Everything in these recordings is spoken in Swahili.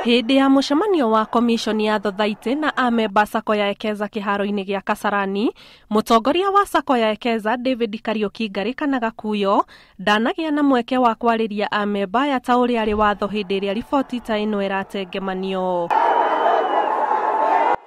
Hindi ya mucemanio wa komiconi ya thothaite na amemba Sacco ya Ekeza kiharo-ini gia Kasarani, mutongoria wa Sacco ya Ekeza David Ngari kana Gakuyo ndanagia na mweke wa kwariria amemba ya ta uria ari watho hindi iria riboti ta ino iratengemanio.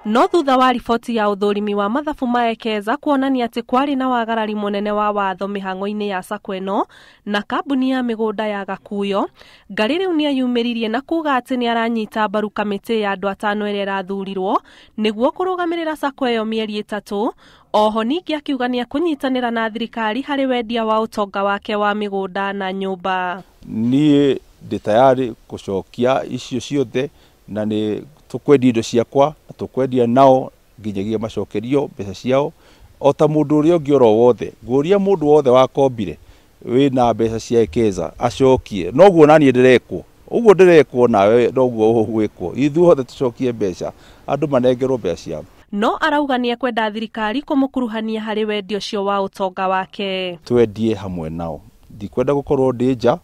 No thutha wa riboti ya uthurimi wa mathabu ma Ekeza kuonania ati kwari na wagarari munene wa watho mihango-ini ya Sacco ino na kambuni ya migunda ya Gakuyo, Ngari riu nieyumiritie na kuga ati ni aranyita mbaru kamiti ya andu 5 iria irathurirwo niguo kurugamirira Sacco iyo mieri 3. Oho ningi akiuga niekunyitanira na thirikari hari wendia wa utonga wake wa migunda na nyumba. Nie ndi tayari gucokia icio ciothe na ni tukwendia indo ciakwa tukwendia nao nginyagia macokerio mbeca ciao ota mundu uria ungi oro wothe nguria mundu wothe wakombire wina mbeca cia Ekeza acokie noguo nani ndirekwo uguo ndirekwo nawe noguo gwikwo ithuothe tucokie mbeca andu manengerwo mbeca ciao. No arauga ni ekwenda thirikari kumukuruhania hari wendia ucio wa utonga wake. Twendie hamwe nao ndikwenda gukorwo ndinja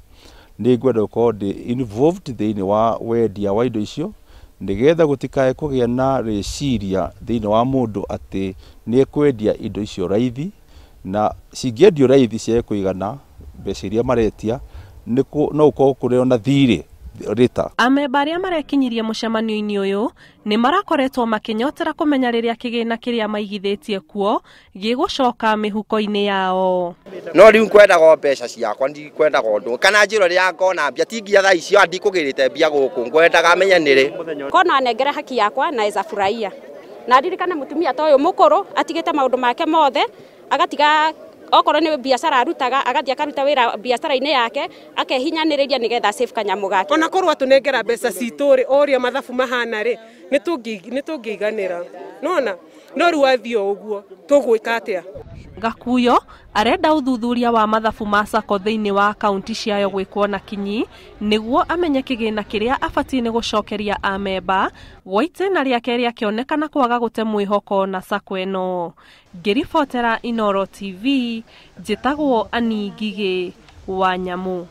ni ngwenda gukorwo ndi involved thiini wa wendia wa indo icio nigetha gutikae kugia na reciria thiini wa mundu ati ni ekwendia indo icio raithi na cingiendio raithi cia kuigana mbeca iria maretia no ukorwo kuri na thiri rita. Amemba aria marekinyirie mucemanio-ini uyu ni marakoretwo makinyotera kumenya riria kigina kiria maigithitie kuo gigucoka mihuko-ini yao. No riu kwendaga mbeca ciakwa ndikwendaga undu kana njiro ria ngona mbia tingia thaa icio andi kugirite mbia guku ngwendaga menyanire kona negera haki yakwa na eza furahia na ndirikane mutumia ta uyu mukuru atigite maundu make mothe agatiga okorwo ni biashara arutaga agathia akaruta wira biashara-ini yake akehinyaniriria nigetha save kanyamu gake. Ona korwo atunengera mbeca citu ri oria mathabu mahana ri nitungiiganira nona no riu athio uguo tugwika atia. Gakuyo arenda uthuthuria wa mathabu ma Sacco thiini wa akaunti ciayo gwikwo na kinyi niguo amenye kigina kiria abatie ni gucokeria amemba gwaite na riake riakionekana kwaga gute mwihoko na Sacco ino. Ngiribotera Inooro TV, njitagwo Ani Ngigi wa Nyamu.